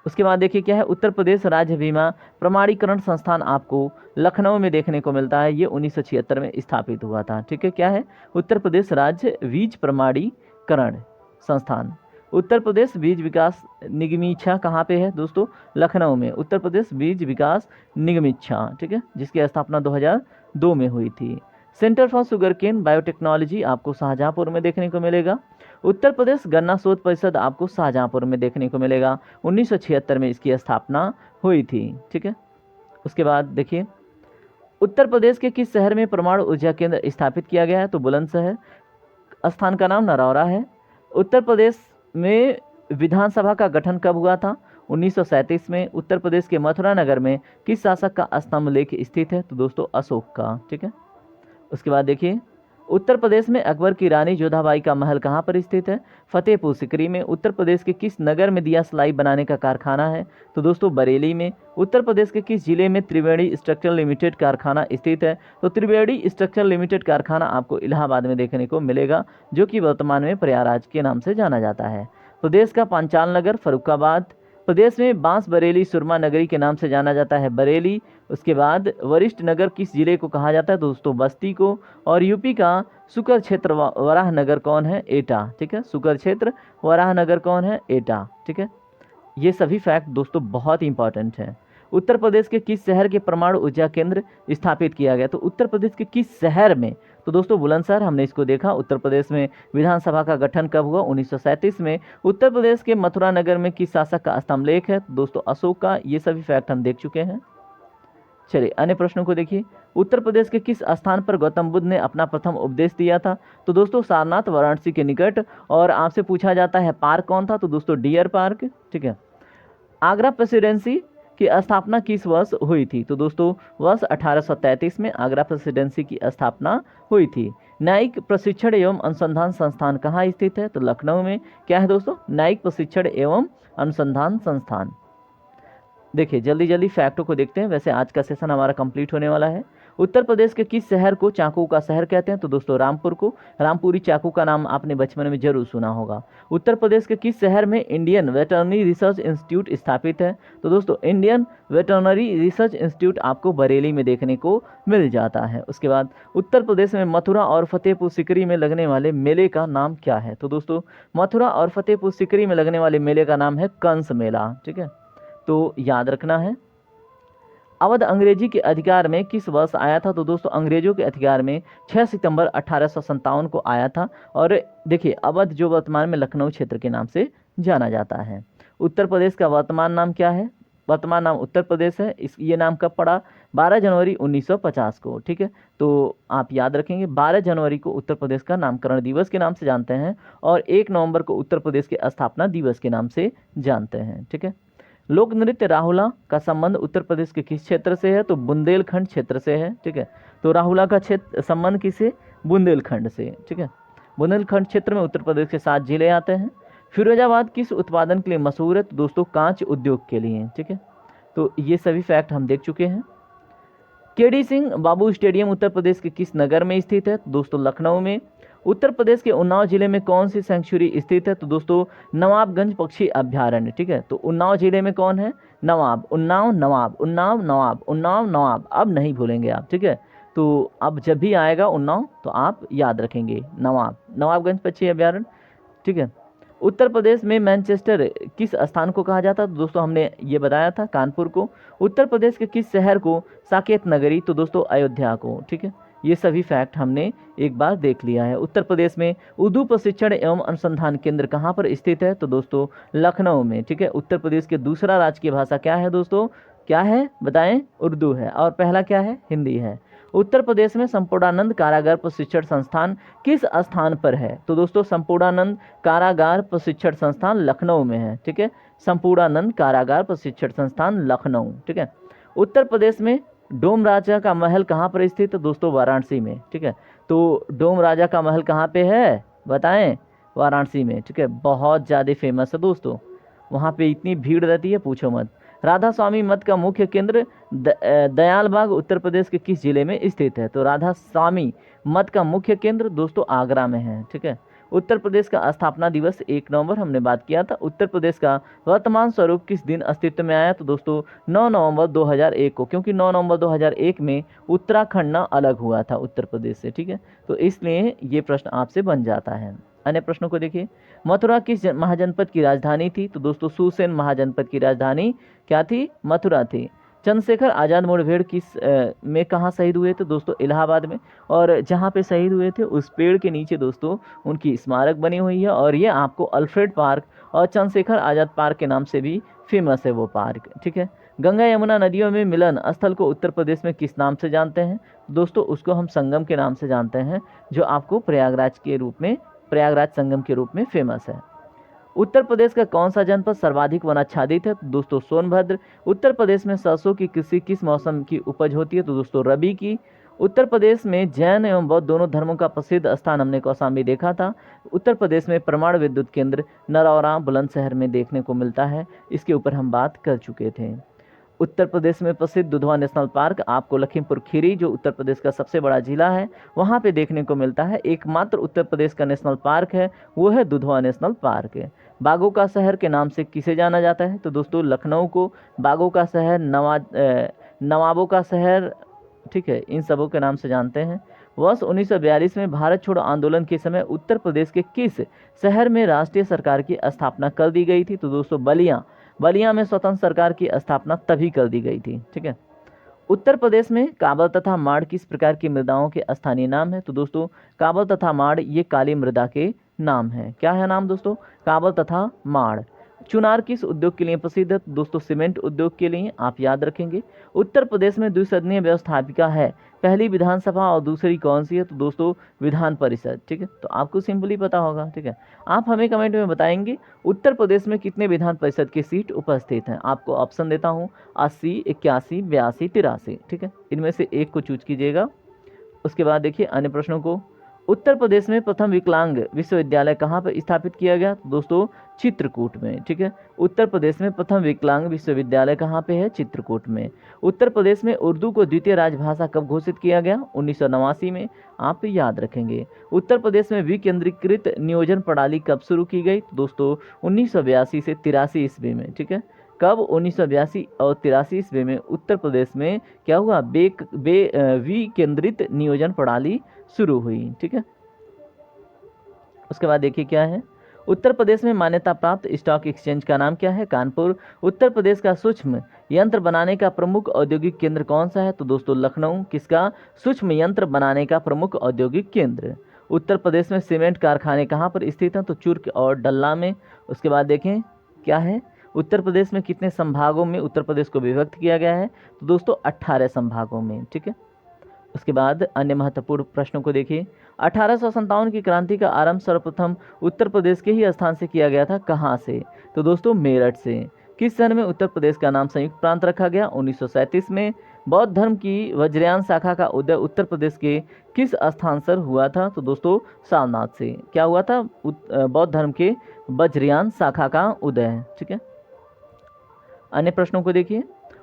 उसके बाद देखिए क्या है, उत्तर प्रदेश राज्य बीमा प्रमाणीकरण संस्थान आपको लखनऊ में देखने को मिलता है। ये 1976 में स्थापित हुआ था। ठीक है। क्या है? उत्तर प्रदेश राज्य बीज प्रमाणीकरण संस्थान। उत्तर प्रदेश बीज विकास निगमीक्षा कहाँ पे है दोस्तों? लखनऊ में। उत्तर प्रदेश बीज विकास निगमीक्षा, ठीक है, जिसकी स्थापना 2002 में हुई थी। सेंटर फॉर शुगरकेन बायोटेक्नोलॉजी आपको शाहजहांपुर में देखने को मिलेगा। उत्तर प्रदेश गन्ना शोध परिषद आपको शाहजहांपुर में देखने को मिलेगा। 1976 में इसकी स्थापना हुई थी। ठीक है। उसके बाद देखिए, उत्तर प्रदेश के किस शहर में परमाणु ऊर्जा केंद्र स्थापित किया गया है? तो बुलंदशहर। स्थान का नाम नरौरा है। उत्तर प्रदेश में विधानसभा का गठन कब हुआ था? 1937 में। उत्तर प्रदेश के मथुरा नगर में किस शासक का स्तंभ लेख स्थित है? तो दोस्तों अशोक का। ठीक है। उसके बाद देखिए, उत्तर प्रदेश में अकबर की रानी जोधाबाई का महल कहाँ पर स्थित है? फतेहपुर सिकरी में। उत्तर प्रदेश के किस नगर में दिया सिलाई बनाने का कारखाना है? तो दोस्तों बरेली में। उत्तर प्रदेश के किस जिले में त्रिवेणी स्ट्रक्चर लिमिटेड कारखाना स्थित है? तो त्रिवेणी स्ट्रक्चर लिमिटेड कारखाना आपको इलाहाबाद में देखने को मिलेगा, जो कि वर्तमान में प्रयागराज के नाम से जाना जाता है। प्रदेश का पांचाल नगर फर्रुखाबाद। प्रदेश में बांस बरेली सुरमा नगरी के नाम से जाना जाता है बरेली। उसके बाद वरिष्ठ नगर किस जिले को कहा जाता है? दोस्तों बस्ती को। और यूपी का सुकर क्षेत्र वराह नगर कौन है? एटा। ठीक है। सुकर क्षेत्र वराह नगर कौन है? एटा। ठीक है। ये सभी फैक्ट दोस्तों बहुत ही इंपॉर्टेंट हैं। उत्तर प्रदेश के किस शहर के परमाणु ऊर्जा केंद्र स्थापित किया गया? तो उत्तर प्रदेश के किस शहर में? तो दोस्तों बुलंदशहर। हमने इसको देखा। उत्तर प्रदेश में विधानसभा का गठन कब हुआ? 1937 में। उत्तर प्रदेश के मथुरा नगर में किस शासक का स्तंभ लेख है? दोस्तों अशोक का। ये सभी फैक्ट हम देख चुके हैं। चलिए अन्य प्रश्नों को देखिए। उत्तर प्रदेश के किस स्थान पर गौतम बुद्ध ने अपना प्रथम उपदेश दिया था? तो दोस्तों सारनाथ वाराणसी के निकट। और आपसे पूछा जाता है पार्क कौन था? तो दोस्तों डियर पार्क। ठीक है। आगरा प्रेसिडेंसी की स्थापना किस वर्ष हुई थी? तो दोस्तों वर्ष 1833 में आगरा प्रेसिडेंसी की स्थापना हुई थी। न्यायिक प्रशिक्षण एवं अनुसंधान संस्थान कहाँ स्थित है? तो लखनऊ में। क्या है दोस्तों? न्यायिक प्रशिक्षण एवं अनुसंधान संस्थान। देखिए जल्दी जल्दी फैक्टों को देखते हैं। वैसे आज का सेशन हमारा कंप्लीट होने वाला है। उत्तर प्रदेश के किस शहर को चाकू का शहर कहते हैं? तो दोस्तों रामपुर को। रामपुरी चाकू का नाम आपने बचपन में जरूर सुना होगा। उत्तर प्रदेश के किस शहर में इंडियन वेटरनरी रिसर्च इंस्टीट्यूट स्थापित है? तो दोस्तों इंडियन वेटरनरी रिसर्च इंस्टीट्यूट आपको बरेली में देखने को मिल जाता है। उसके बाद उत्तर प्रदेश में मथुरा और फतेहपुर सिकरी में लगने वाले मेले का नाम क्या है? तो दोस्तों मथुरा और फतेहपुर सिकरी में लगने वाले मेले का नाम है कंस मेला। ठीक है। तो याद रखना है। अवध अंग्रेजी के अधिकार में किस वर्ष आया था? तो दोस्तों अंग्रेजों के अधिकार में 6 सितंबर 1857 को आया था। और देखिए अवध जो वर्तमान में लखनऊ क्षेत्र के नाम से जाना जाता है। उत्तर प्रदेश का वर्तमान नाम क्या है? वर्तमान नाम उत्तर प्रदेश है। ये नाम कब पड़ा? 12 जनवरी 1950 को। ठीक है। तो आप याद रखेंगे 12 जनवरी को उत्तर प्रदेश का नामकरण दिवस के नाम से जानते हैं और 1 नवंबर को उत्तर प्रदेश के स्थापना दिवस के नाम से जानते हैं। ठीक है। लोक नृत्य राहुला का संबंध उत्तर प्रदेश के किस क्षेत्र से है? तो बुंदेलखंड क्षेत्र से है। ठीक है। तो राहुला का क्षेत्र संबंध किसे? बुंदेलखंड से। ठीक है। बुंदेलखंड क्षेत्र में उत्तर प्रदेश के 7 जिले आते हैं। फिरोजाबाद किस उत्पादन के लिए मशहूर है? तो दोस्तों कांच उद्योग के लिए। ठीक है। तो ये सभी फैक्ट हम देख चुके हैं। केडी सिंह बाबू स्टेडियम उत्तर प्रदेश के किस नगर में स्थित है? तो दोस्तों लखनऊ में। उत्तर प्रदेश के उन्नाव जिले में कौन सी सेंचुरी स्थित है? तो दोस्तों नवाबगंज पक्षी अभ्यारण्य। ठीक है। तो उन्नाव जिले में कौन है? नवाब। उन्नाव नवाब, उन्नाव नवाब, उन्नाव नवाब। अब नहीं भूलेंगे आप। ठीक है। तो अब जब भी आएगा उन्नाव तो आप याद रखेंगे नवाब, नवाबगंज पक्षी अभ्यारण्य। ठीक है। उत्तर प्रदेश में मैनचेस्टर किस स्थान को कहा जाता है? तो दोस्तों हमने ये बताया था कानपुर को। उत्तर प्रदेश के किस शहर को साकेत नगरी? तो दोस्तों अयोध्या को। ठीक है। ये सभी फैक्ट हमने एक बार देख लिया है। उत्तर प्रदेश में उर्दू प्रशिक्षण एवं अनुसंधान केंद्र कहाँ पर स्थित है? तो दोस्तों लखनऊ में, ठीक है। उत्तर प्रदेश के दूसरा राजकीय भाषा क्या है दोस्तों? क्या है बताएं? उर्दू है। और पहला क्या है? हिंदी है। उत्तर प्रदेश में संपूर्णानंद कारागार प्रशिक्षण संस्थान किस स्थान पर है? तो दोस्तों संपूर्णानंद कारागार प्रशिक्षण संस्थान लखनऊ में है, ठीक है। संपूर्णानंद कारागार प्रशिक्षण संस्थान लखनऊ, ठीक है। उत्तर प्रदेश में डोम राजा का महल कहाँ पर स्थित है? तो दोस्तों वाराणसी में, ठीक है। तो डोम राजा का महल कहाँ पे है बताएं? वाराणसी में, ठीक है। बहुत ज़्यादा फेमस है दोस्तों, वहाँ पे इतनी भीड़ रहती है पूछो मत। राधा स्वामी मठ का मुख्य केंद्र दयालबाग उत्तर प्रदेश के किस जिले में स्थित है? तो राधा स्वामी मठ का मुख्य केंद्र दोस्तों आगरा में है, ठीक है। उत्तर प्रदेश का स्थापना दिवस 1 नवंबर हमने बात किया था। उत्तर प्रदेश का वर्तमान स्वरूप किस दिन अस्तित्व में आया? तो दोस्तों 9 नवंबर 2001 को, क्योंकि 9 नवंबर 2001 में उत्तराखंड ना अलग हुआ था उत्तर प्रदेश से, ठीक है। तो इसलिए ये प्रश्न आपसे बन जाता है। अन्य प्रश्नों को देखिए। मथुरा किस महाजनपद की राजधानी थी? तो दोस्तों सुसेन महाजनपद की राजधानी क्या थी? मथुरा थी। चंद्रशेखर आज़ाद मुठभेड़ किस में कहाँ शहीद हुए थे? दोस्तों इलाहाबाद में। और जहाँ पे शहीद हुए थे उस पेड़ के नीचे दोस्तों उनकी स्मारक बनी हुई है, और ये आपको अल्फ्रेड पार्क और चंद्रशेखर आज़ाद पार्क के नाम से भी फेमस है वो पार्क, ठीक है। गंगा यमुना नदियों में मिलन स्थल को उत्तर प्रदेश में किस नाम से जानते हैं? दोस्तों उसको हम संगम के नाम से जानते हैं, जो आपको प्रयागराज संगम के रूप में फेमस है। उत्तर प्रदेश का कौन सा जनपद सर्वाधिक वनाच्छादित है? तो दोस्तों सोनभद्र। उत्तर प्रदेश में सरसों की कृषि किस मौसम की उपज होती है? तो दोस्तों रबी की। उत्तर प्रदेश में जैन एवं बौद्ध दोनों धर्मों का प्रसिद्ध स्थान हमने कौशाम्बी देखा था। उत्तर प्रदेश में परमाणु विद्युत केंद्र नरौरा बुलंदशहर में देखने को मिलता है, इसके ऊपर हम बात कर चुके थे। उत्तर प्रदेश में प्रसिद्ध दुधवा नेशनल पार्क आपको लखीमपुर खीरी, जो उत्तर प्रदेश का सबसे बड़ा जिला है, वहाँ पे देखने को मिलता है। एकमात्र उत्तर प्रदेश का नेशनल पार्क है वो है दुधवा नेशनल पार्क है। बागों का शहर के नाम से किसे जाना जाता है? तो दोस्तों लखनऊ को बागों का शहर, नवाबों का शहर, ठीक है, इन सबों के नाम से जानते हैं। वर्ष 1942 में भारत छोड़ो आंदोलन के समय उत्तर प्रदेश के किस शहर में राष्ट्रीय सरकार की स्थापना कर दी गई थी? तो दोस्तों बलिया में स्वतंत्र सरकार की स्थापना तभी कर दी गई थी, ठीक है। उत्तर प्रदेश में काबर तथा माड़ किस प्रकार की मृदाओं के स्थानीय नाम है? तो दोस्तों काबर तथा माड़ ये काली मृदा के नाम है। क्या है नाम दोस्तों? काबर तथा माड़। चुनार किस उद्योग के लिए प्रसिद्ध है? तो दोस्तों सीमेंट उद्योग के लिए, आप याद रखेंगे। उत्तर प्रदेश में द्विसदनीय व्यवस्थापिका है, पहली विधानसभा और दूसरी कौन सी है? तो दोस्तों विधान परिषद, ठीक है। तो आपको सिंपली पता होगा, ठीक है। आप हमें कमेंट में बताएंगे उत्तर प्रदेश में कितने विधान परिषद की सीट उपस्थित हैं। आपको ऑप्शन देता हूँ 80, 81, 82, 83, ठीक है। इनमें से एक को चूज कीजिएगा। उसके बाद देखिए अन्य प्रश्नों को। उत्तर प्रदेश में प्रथम विकलांग विश्वविद्यालय कहाँ पर स्थापित किया गया? तो दोस्तों चित्रकूट में, ठीक है। उत्तर प्रदेश में प्रथम विकलांग विश्वविद्यालय कहाँ पे है? चित्रकूट में। उत्तर प्रदेश में उर्दू को द्वितीय राजभाषा कब घोषित किया गया? 1989 में, आप याद रखेंगे। उत्तर प्रदेश में विकेंद्रीकृत नियोजन प्रणाली कब शुरू की गई? तो दोस्तों 1982 से 83 ईस्वी में, ठीक है। कब? 1982 और 83 ईस्वी में उत्तर प्रदेश में क्या हुआ? विकेंद्रित नियोजन प्रणाली शुरू हुई, ठीक है। उसके बाद देखिए क्या है। उत्तर प्रदेश में मान्यता प्राप्त स्टॉक एक्सचेंज का नाम क्या है? कानपुर। उत्तर प्रदेश का सूक्ष्म यंत्र बनाने का प्रमुख औद्योगिक केंद्र कौन सा है? तो दोस्तों लखनऊ। किसका? सूक्ष्म यंत्र बनाने का प्रमुख औद्योगिक केंद्र। उत्तर प्रदेश में सीमेंट कारखाने कहाँ पर स्थित हैं? तो चुर्क और डल्ला में। उसके बाद देखें क्या है। उत्तर प्रदेश में कितने संभागों में उत्तर प्रदेश को विभक्त किया गया है? तो दोस्तों 18 संभागों में, ठीक है। उसके बाद अन्य महत्वपूर्ण प्रश्नों को देखिए। 1857 की क्रांति का आरंभ सर्वप्रथम उत्तर प्रदेश के ही स्थान से किया गया था। कहाँ से? तो दोस्तों मेरठ से। किस सन में उत्तर प्रदेश का नाम संयुक्त प्रांत रखा गया? 1937 में। बौद्ध धर्म की वज्रयान शाखा का उदय उत्तर प्रदेश के किस स्थान पर हुआ था? तो दोस्तों सारनाथ से। क्या हुआ था? बौद्ध धर्म के वज्रयान शाखा का उदय, ठीक है। अन्य प्रश्नों को देखिए।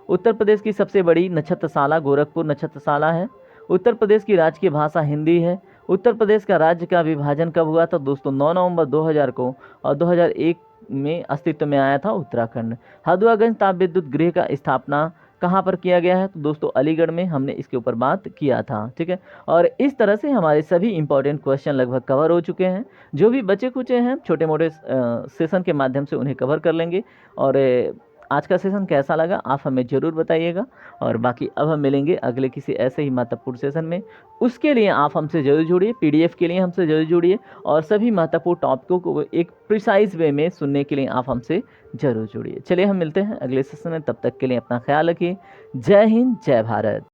उत्तर प्रदेश की सबसे बड़ी नक्षत्रशाला गोरखपुर नक्षत्रशाला है। उत्तर प्रदेश की राजकीय भाषा हिंदी है। उत्तर प्रदेश का राज्य का विभाजन कब हुआ था? दोस्तों 9 नवंबर 2000 को, और 2001 में अस्तित्व में आया था उत्तराखंड। हदुआगंज ताप विद्युत गृह का स्थापना कहाँ पर किया गया है? तो दोस्तों अलीगढ़ में। हमने इसके ऊपर बात किया था, ठीक है। और इस तरह से हमारे सभी इंपॉर्टेंट क्वेश्चन लगभग कवर हो चुके हैं। जो भी बचे कुचे हैं छोटे मोटे सेशन के माध्यम से उन्हें कवर कर लेंगे। और आज का सेशन कैसा लगा आप हमें ज़रूर बताइएगा। और बाकी अब हम मिलेंगे अगले किसी ऐसे ही महत्वपूर्ण सेशन में। उसके लिए आप हमसे ज़रूर जुड़िए, पीडीएफ के लिए हमसे ज़रूर जुड़िए, और सभी महत्वपूर्ण टॉपिकों को एक प्रिसाइज वे में सुनने के लिए आप हमसे ज़रूर जुड़िए। चलिए हम मिलते हैं अगले सेशन में, तब तक के लिए अपना ख्याल रखिए। जय हिंद, जय भारत।